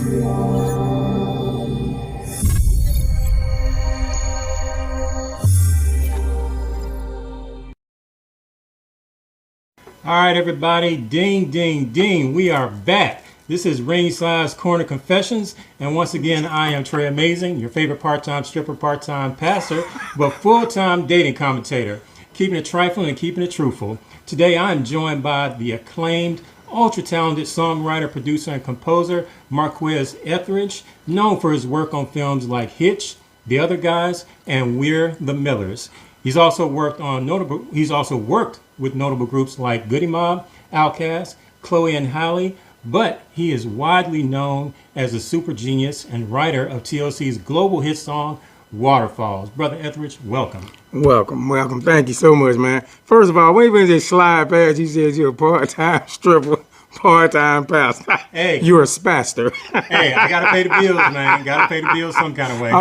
All right, everybody, ding, ding, ding. We are back. This is Ringside Corner Confessions, and once again, I am Trey Amazing, your favorite part-time stripper, part-time pastor, but full-time dating commentator, keeping it trifling and keeping it truthful. Today, I am joined by the acclaimed, ultra-talented songwriter, producer, and composer, Marqueze Ethridge, known for his work on films like Hitch, The Other Guys, and We're the Millers. He's also worked with notable groups like Goodie Mob, OutKast, Chloe and Halle, but he is widely known as a super genius and writer of TLC's global hit song, Waterfalls. Brother Etheridge, welcome. Welcome. Thank you so much, man. First of all, we ain't even just slide past you said you're a part-time stripper, part-time pastor. Hey. You're a spaster. Hey, I got to pay the bills, man. Got to pay the bills some kind of way.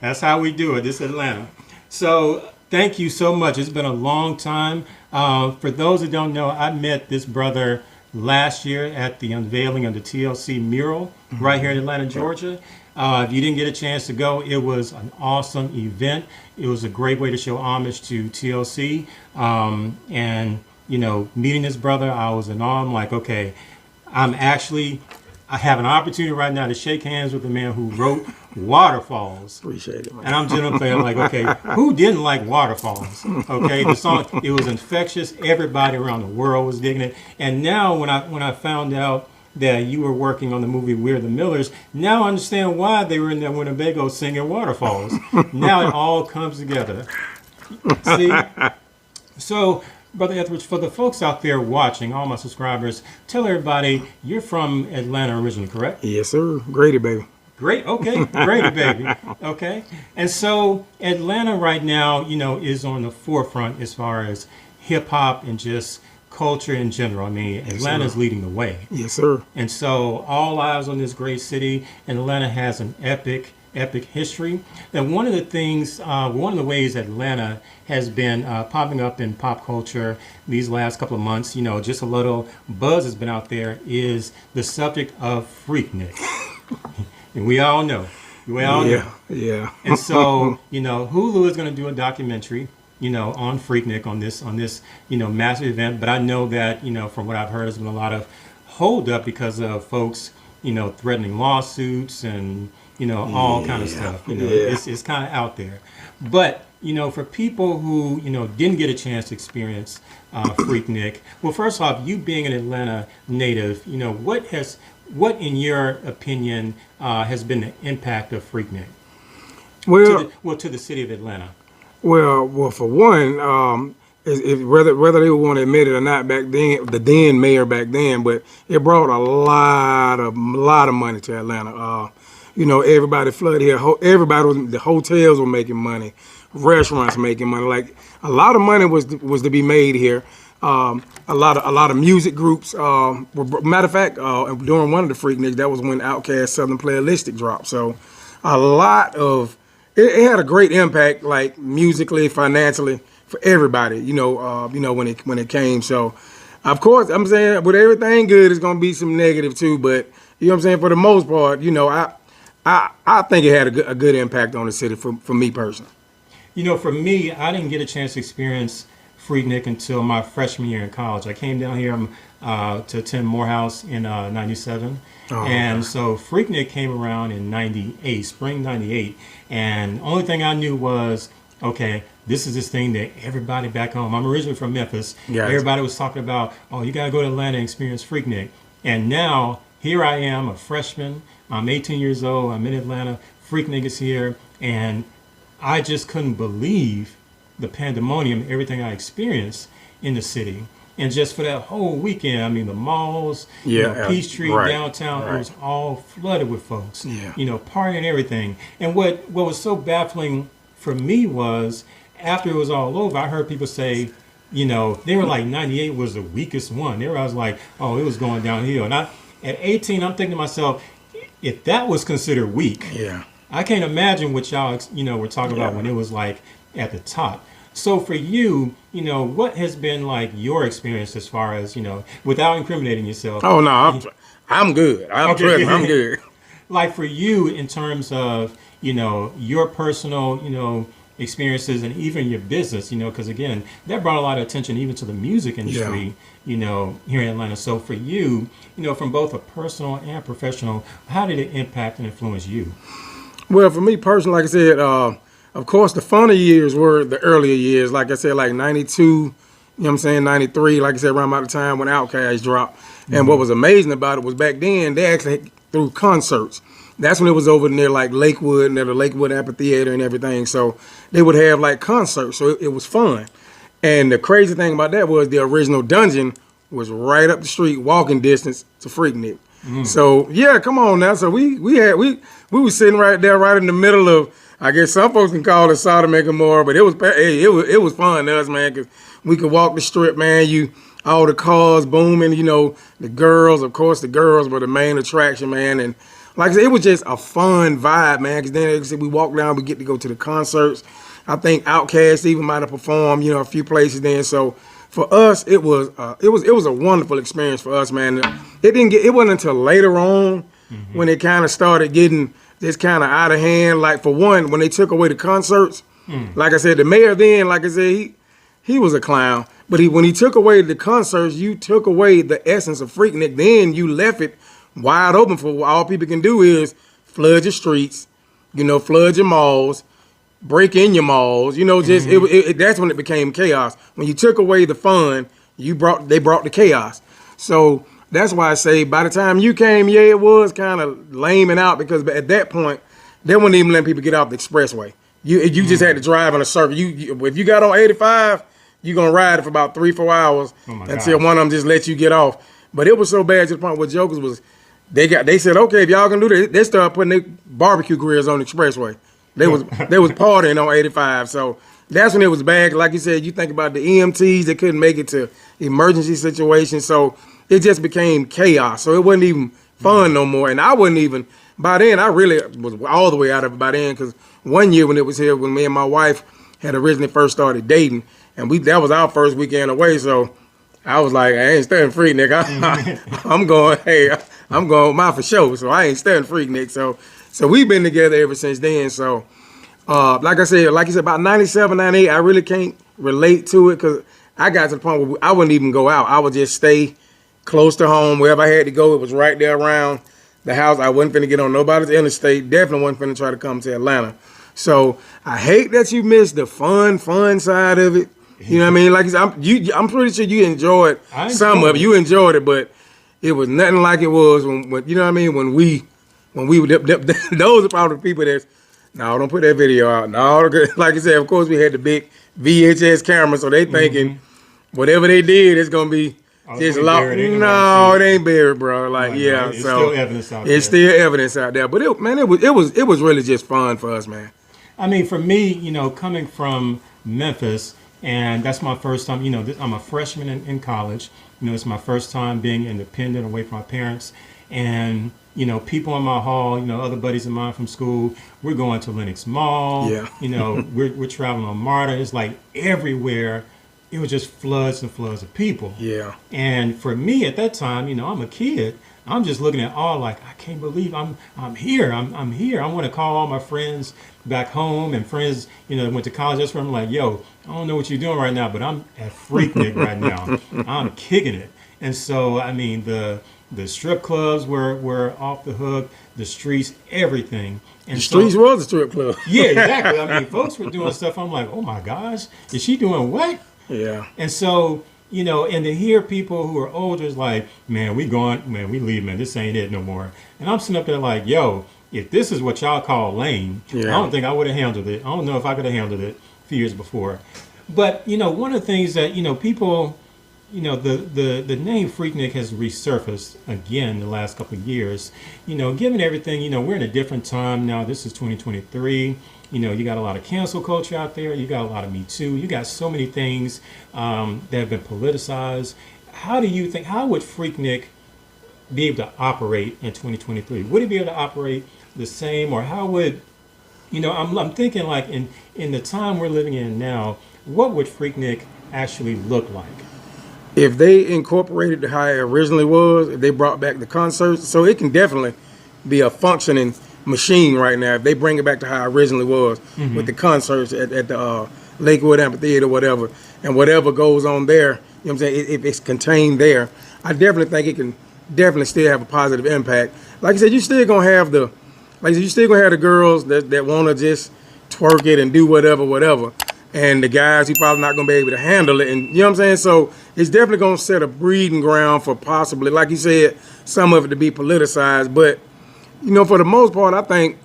That's how we do it. This is Atlanta. So thank you so much. It's been a long time. For those who don't know, I met this brother last year at the unveiling of the TLC mural right here in Atlanta, Georgia. If you didn't get a chance to go, it was an awesome event. It was a great way to show homage to TLC. And, you know, meeting this brother, I was in awe. I'm like, okay, I have an opportunity right now to shake hands with the man who wrote Waterfalls. Appreciate it, man. And I'm generally like, okay, who didn't like Waterfalls? Okay, the song, it was infectious. Everybody around the world was digging it. And now when I found out that you were working on the movie We're the Millers, now I understand why they were in there Winnebago singing Waterfalls. Now it all comes together. See? So, Brother Etheridge, for the folks out there watching, all my subscribers, tell everybody you're from Atlanta originally, correct? Yes, sir. Grady, baby. Great. Okay. Grady, baby. Okay. And so Atlanta right now, you know, is on the forefront as far as hip hop and just culture in general. I mean, Atlanta is leading the way. Yes, sir. And so all eyes on this great city. And Atlanta has an epic history. And one of the things, one of the ways Atlanta has been popping up in pop culture these last couple of months, you know, just a little buzz has been out there, is the subject of Freaknik. And we all know. Yeah. And so, you know, HULU is going to do a documentary, you know, on Freaknik, on this, you know, massive event. But I know that, you know, from what I've heard, there's been a lot of hold up because of folks, you know, threatening lawsuits and, you know, all kind of stuff. You know, it's kind of out there. But, you know, for people who, you know, didn't get a chance to experience Freaknik, well, first off, you being an Atlanta native, you know, what in your opinion has been the impact of Freaknik? To the city of Atlanta. Well, for one, whether they want to admit it or not back then, the then mayor back then, but it brought a lot of money to Atlanta. You know, everybody flooded here. The hotels were making money, restaurants making money. Like a lot of money was to be made here. A lot of music groups. Matter of fact, during one of the Freakniks, that was when OutKast Southern Playalistic dropped. So a lot of it had a great impact, like musically, financially, for everybody. You know, when it came. So of course, I'm saying with everything good, it's gonna be some negative too. But you know what I'm saying. For the most part, you know, I think it had a good impact on the city for me personally. You know, for me, I didn't get a chance to experience Freaknik until my freshman year in college. I came down here to attend Morehouse in '97. And so Freaknik came around in '98, spring '98. And the only thing I knew was, okay, this is this thing that everybody back home, I'm originally from Memphis, everybody was talking about, oh, you got to go to Atlanta and experience Freaknik. And now here I am, a freshman, I'm 18 years old, I'm in Atlanta, Freaknik is here, and I just couldn't believe the pandemonium, everything I experienced in the city. And just for that whole weekend, I mean, the malls, Peachtree, downtown, it was all flooded with folks, you know, partying and everything. And what was so baffling for me was, after it was all over, I heard people say, you know, they were like 98 was the weakest one. I was like, oh, it was going downhill. And at 18, I'm thinking to myself, if that was considered weak, I can't imagine what y'all, you know, were talking about when it was like at the top. So for you, you know, what has been like your experience as far as, you know, without incriminating yourself? Oh no, I'm good. I'm good. Like for you, in terms of your personal experiences and even your business, because again, that brought a lot of attention even to the music industry, here in Atlanta. So for you, from both a personal and professional, how did it impact and influence you? Well, for me personally, like I said, of course, the funny years were the earlier years. Like I said, like 92, you know what I'm saying, 93, like I said, around about the time when OutKast dropped. And what was amazing about it was back then, they actually threw concerts. That's when it was over near like Lakewood, near the Lakewood Amphitheater and everything. So they would have like concerts. So it was fun. And the crazy thing about that was the original dungeon was right up the street, walking distance to Freaknik. So yeah, come on now. So we were sitting right there, right in the middle of, I guess some folks can call it Sodom and Gomorrah, but it was fun to us, man, because we could walk the strip, man. All the cars booming, the girls, of course, the girls were the main attraction, man. And like I said, it was just a fun vibe, man. Because then, like I said, we walk down, we get to go to the concerts. I think OutKast even might have performed, a few places then. So for us, it was a wonderful experience for us, man. It wasn't until later on when it kind of started getting just kind of out of hand. Like for one, when they took away the concerts, like I said, the mayor then, like I said, he was a clown. But when he took away the concerts, you took away the essence of Freaknik. Then you left it wide open for all people can do is flood your streets, flood your malls, break in your malls, just that's when it became chaos. When you took away the fun, they brought the chaos. So that's why I say by the time you came, it was kind of laming out because at that point, they wouldn't even let people get off the expressway. You just had to drive in a circle. If you got on 85, you're gonna ride it for about 3-4 hours until one of them just let you get off. But it was so bad to the point where jokers was they said, okay, if y'all can do this, they started putting their barbecue grills on the expressway. They was partying on 85. So that's when it was bad. Like you said, you think about the EMTs that couldn't make it to emergency situations. So it just became chaos. So it wasn't even fun no more. And I wasn't even, by then, I really was all the way out of it by then. Because one year when it was here, when me and my wife had originally first started dating, and that was our first weekend away. So I was like, I ain't studying Freaknik. I'm going with my for sure. So I ain't studying Freaknik. So we've been together ever since then. So like you said, about 97, 98, I really can't relate to it because I got to the point where I wouldn't even go out. I would just stay close to home. Wherever I had to go, it was right there around the house. I wasn't finna get on nobody's interstate. Definitely wasn't finna try to come to Atlanta. So I hate that you missed the fun side of it. You know what I mean? Like I'm pretty sure you enjoyed some of it. You enjoyed it, but it was nothing like it was when you know what I mean? When we those are probably the people that's, no, don't put that video out. No, like I said, of course we had the big VHS camera, so they thinking whatever they did is gonna be just locked. No, it ain't buried, bro. Like it's so still evidence out there. It's still evidence out there. But it was really just fun for us, man. I mean, for me, coming from Memphis. And that's my first time, I'm a freshman in college. It's my first time being independent away from my parents. And, people in my hall, other buddies of mine from school, we're going to Lenox Mall. Yeah. We're traveling on MARTA. It's like everywhere. It was just floods and floods of people. Yeah. And for me at that time, I'm a kid. I'm just looking at all like, I can't believe I'm here. I'm here. I want to call all my friends back home and friends, that went to college. That's where I'm like, yo, I don't know what you're doing right now, but I'm at Freaknik right now. I'm kicking it. And so, I mean, the strip clubs were off the hook, the streets, everything. And the streets was a strip club. Yeah, exactly. I mean, folks were doing stuff. I'm like, oh my gosh, is she doing what? Yeah. And so, and to hear people who are older is like, man, we leave, man, this ain't it no more. And I'm sitting up there like, yo, if this is what y'all call lame, I don't think I would have handled it. I don't know if I could have handled it a few years before. But, one of the things that, people, the name Freaknik has resurfaced again the last couple of years. Given everything, we're in a different time now. This is 2023. You got a lot of cancel culture out there. You got a lot of Me Too. You got so many things that have been politicized. How would Freaknik be able to operate in 2023? Would it be able to operate the same, or how would, I'm thinking like in the time we're living in now, what would Freaknik actually look like? if they incorporated it how it originally was, if they brought back the concerts, so it can definitely be a functioning machine right now. If they bring it back to how it originally was with the concerts at the Lakewood Amphitheater, whatever, and whatever goes on there, you know what I'm saying, if it's contained there, I definitely think it can definitely still have a positive impact. Like I said, you still gonna have the girls that want to just twerk it and do whatever, and the guys who probably not gonna be able to handle it, and you know what I'm saying. So it's definitely gonna set a breeding ground for possibly, like you said, some of it to be politicized. But you know, for the most part, I think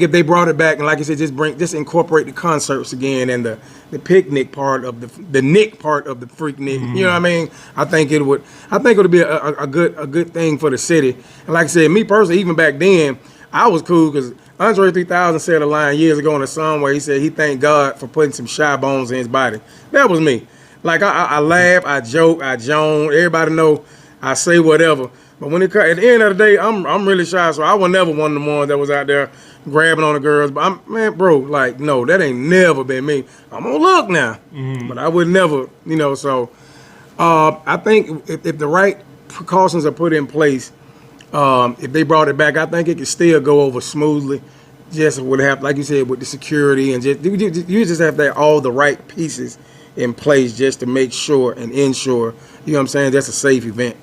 if they brought it back and, like you said, just incorporate the concerts again and the picnic part of the Nick part of the Freaknik. You know what I mean? I think it would be a good thing for the city. And like I said, me personally, even back then, I was cool because Andre 3000 said a line years ago in a song where he said he thanked God for putting some shy bones in his body. That was me. Like I laugh, I joke, I joan. Everybody know I say whatever. But when at the end of the day, I'm really shy, so I was never one of the ones that was out there grabbing on the girls. But no, that ain't never been me. I'm gonna look now, but I would never, you know. So I think if the right precautions are put in place, if they brought it back, I think it could still go over smoothly. Just would have, like you said, with the security and you just have to have all the right pieces in place just to make sure and ensure, you know what I'm saying, that's a safe event.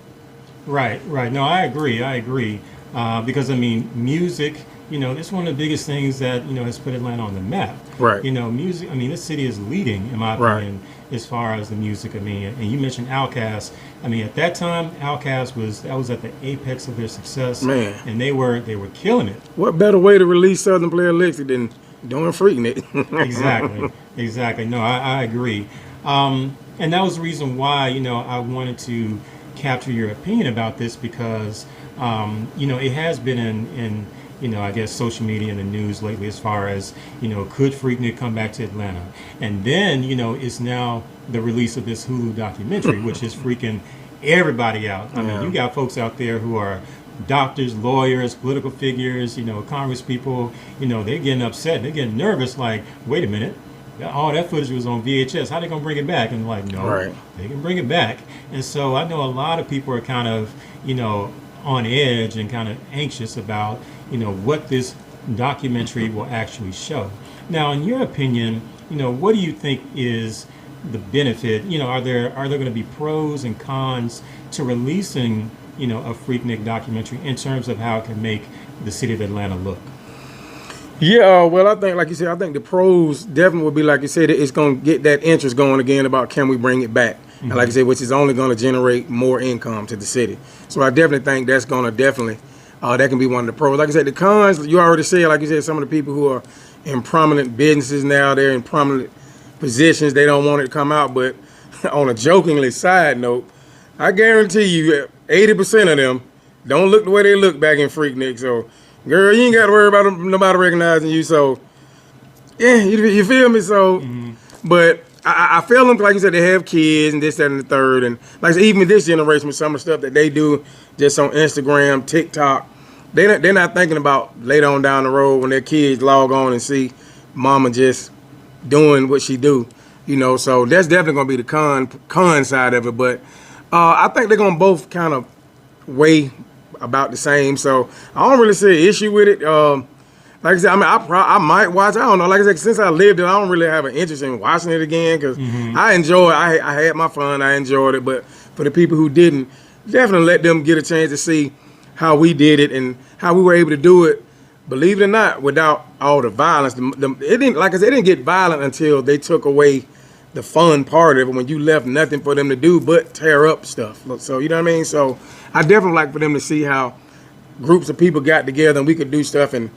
Right. No, I agree. Because I mean, music, you know, it's one of the biggest things that, you know, has put Atlanta on the map. Right. You know, music, I mean, this city is leading, in my opinion, as far as the music. I mean, and you mentioned OutKast. I mean, at that time, OutKast was at the apex of their success. Man. And they were killing it. What better way to release Southern Player Elixir than doing Freaknik? Exactly. No, I agree. And that was the reason why, you know, I wanted to capture your opinion about this because, you know, it has been in you know, I guess social media and the news lately as far as, you know, could Freaknik come back to Atlanta? And then, you know, it's now the release of this HULU documentary, which is freaking everybody out. I mean, you got folks out there who are doctors, lawyers, political figures, you know, Congress people, you know, they're getting upset. They're getting nervous like, wait a minute. All that footage was on VHS. How they gonna bring it back? And like, no, they can bring it back. And so I know a lot of people are kind of, you know, on edge and kind of anxious about, you know, what this documentary will actually show. Now, in your opinion, you know, what do you think is the benefit? You know, are there going to be pros and cons to releasing, you know, a Freaknik documentary in terms of how it can make the city of Atlanta look? Yeah, well, I think, like you said, I think the pros definitely would be, like you said, it's going to get that interest going again about can we bring it back. And like I said, which is only going to generate more income to the city. So I definitely think that's going to that can be one of the pros. Like I said, the cons, you already said, like you said, some of the people who are in prominent businesses now, they're in prominent positions, they don't want it to come out. But on a jokingly side note, I guarantee you 80% of them don't look the way they look back in Freaknik. So, girl, you ain't got to worry about nobody recognizing you. So, yeah, you feel me? So, but I feel them, like you said, they have kids and this, that, and the third. And like I said, even this generation with some of the stuff that they do just on Instagram, TikTok, they're not thinking about later on down the road when their kids log on and see mama just doing what she do, you know. So that's definitely going to be the con side of it. But I think they're going to both kind of weigh about the same. So I don't really see an issue with it. Like I said, I mean, I might watch. I don't know. Like I said, since I lived it, I don't really have an interest in watching it again because I enjoy it. I had my fun. I enjoyed it. But for the people who didn't, definitely let them get a chance to see how we did it and how we were able to do it, believe it or not, without all the violence. It didn't, like I said, it didn't get violent until they took away the fun part of it when you left nothing for them to do but tear up stuff. So, you know what I mean? So I definitely like for them to see how groups of people got together and we could do stuff and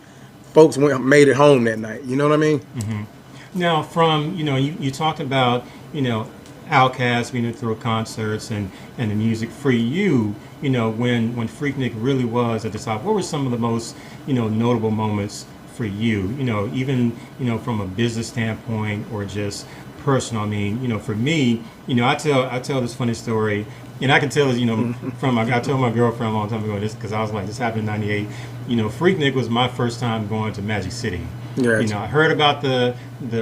folks made it home that night. You know what I mean? Now, from, you know, you talked about, you know, OutKast being through concerts and the music. For you, you know, when Freaknik really was at the top, what were some of the most, you know, notable moments for you? You know, even, you know, from a business standpoint or just personal. I mean, you know, for me, you know, I tell this funny story, and I can tell, you know, I told my girlfriend a long time ago this because I was like, this happened in '98. You know, Freaknik was my first time going to Magic City. Yes. You know, I heard about the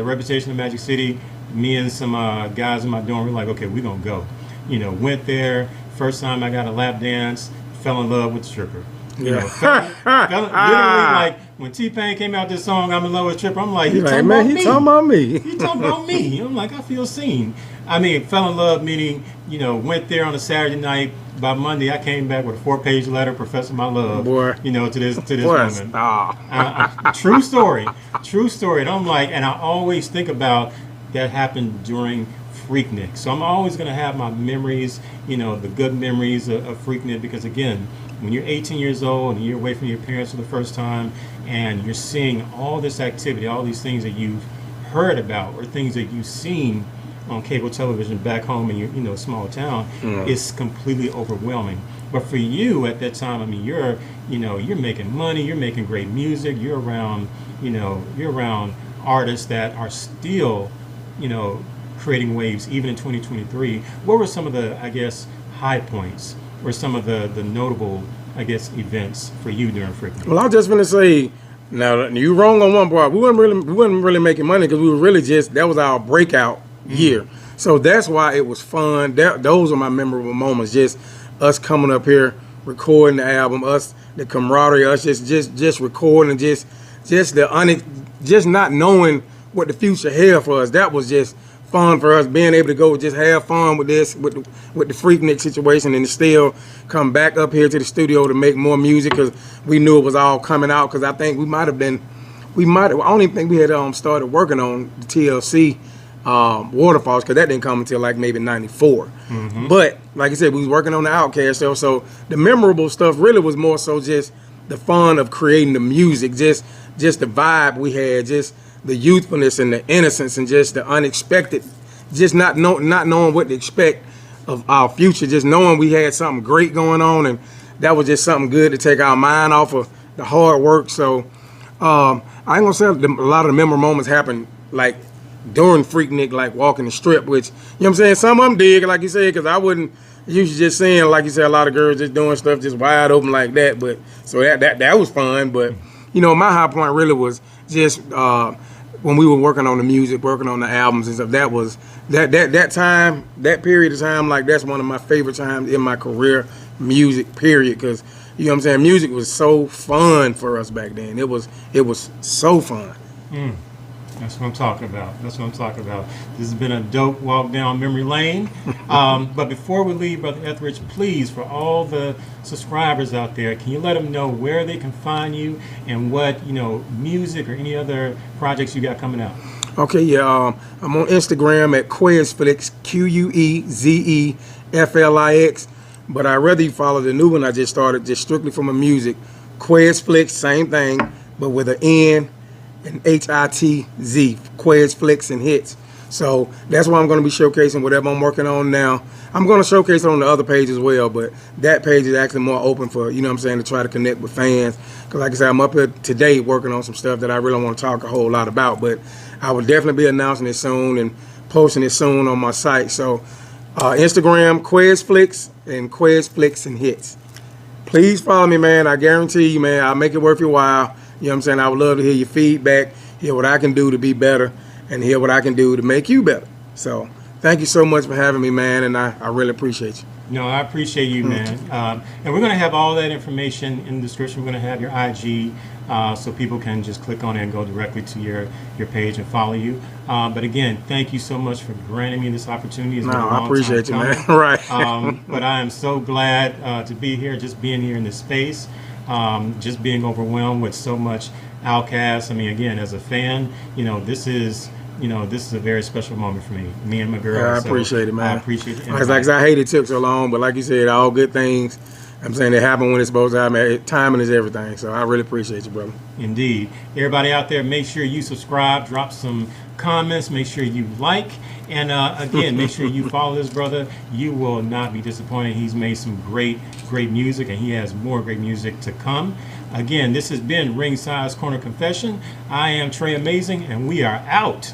reputation of Magic City. Me and some guys in my dorm were like, okay, we're gonna go. went there. First time I got a lap dance, fell in love with the stripper. Literally, like when T-Pain came out this song, "I'm in Love with Stripper," I'm like, he talking about me. Talking about me. He talking about me. I'm like, I feel seen. I mean, fell in love, meaning, went there on a Saturday night. By Monday, I came back with a 4-page letter professing my love, to this woman. True story. And I'm like, and I always think about that happened during Freaknik. So I'm always going to have my memories, the good memories of Freaknik, because again, when you're 18 years old and you're away from your parents for the first time and you're seeing all this activity, all these things that you've heard about or things that you've seen on cable television back home in your small town, it's completely overwhelming. But for you at that time, I mean, you're making money, you're making great music, you're around artists that are still, creating waves even in 2023. What were some of the, I guess, high points or some of the notable, I guess, events for you during Freaknik? Well, I was just gonna say, now you wrong on one part. We weren't really making money because we were really that was our breakout year. So that's why it was fun. Those are my memorable moments. Just us coming up here, recording the album, the camaraderie, us just recording, just not knowing what the future held for us. That was just fun for us, being able to go just have fun with this, with the Freaknik situation, and still come back up here to the studio to make more music because we knew it was all coming out. Because I think I don't even think we had started working on the TLC Waterfalls, because that didn't come until like maybe '94. But like I said, we was working on the OutKast stuff, so the memorable stuff really was more so just the fun of creating the music, just the vibe we had, just the youthfulness and the innocence and just the unexpected, just not knowing what to expect of our future, just knowing we had something great going on, and that was just something good to take our mind off of the hard work. So I ain't gonna say a lot of the memorable moments happened like during Freaknik, like walking the strip, which, what I'm saying, some of them did, like you said, because I wouldn't usually just seeing, like you said, a lot of girls just doing stuff just wide open like that. But so that was fun. But my high point really was just when we were working on the music, working on the albums and stuff. That was that time, that period of time. Like, that's one of my favorite times in my career, music period. Because music was so fun for us back then. It was so fun. That's what I'm talking about. This has been a dope walk down memory lane. But before we leave, Brother Etheridge, please, for all the subscribers out there, can you let them know where they can find you and what, music or any other projects you got coming out? Okay, yeah. I'm on Instagram at Quezflix, QUEZEFLIX. But I'd rather you follow the new one I just started, just strictly for my music. Quezflix, same thing, but with an N and HITZ, Quezflix and Hits. So that's why I'm going to be showcasing whatever I'm working on now. I'm going to showcase it on the other page as well, but that page is actually more open for, to try to connect with fans. Because like I said, I'm up here today working on some stuff that I really don't want to talk a whole lot about, but I will definitely be announcing it soon and posting it soon on my site. So Instagram, Quezflix, and Quezflix and Hits. Please follow me, man. I guarantee you, man, I'll make it worth your while. I would love to hear your feedback, hear what I can do to be better, and hear what I can do to make you better. So thank you so much for having me, man, and I really appreciate you. No, I appreciate you, man. And we're going to have all that information in the description. We're going to have your IG so people can just click on it and go directly to your page and follow you. But again, thank you so much for granting me this opportunity. It's been a long I appreciate time you, coming. man. Right. But I am so glad to be here, just being here in this space. Just being overwhelmed with so much OutKast. I mean, again, as a fan, this is a very special moment for me and my girl. Yeah, I appreciate it, man. I appreciate it. Like I hate it took so long, but like you said, all good things, they happen when it's supposed to happen. Timing is everything, so I really appreciate you, brother. Indeed. Everybody out there, make sure you subscribe, drop some comments, make sure you like, and again, make sure you follow this brother. You will not be disappointed. He's made some great music, and he has more great music to come. Again, this has been Ringside's Corner Confession. I am Trey Amazing, and we are out.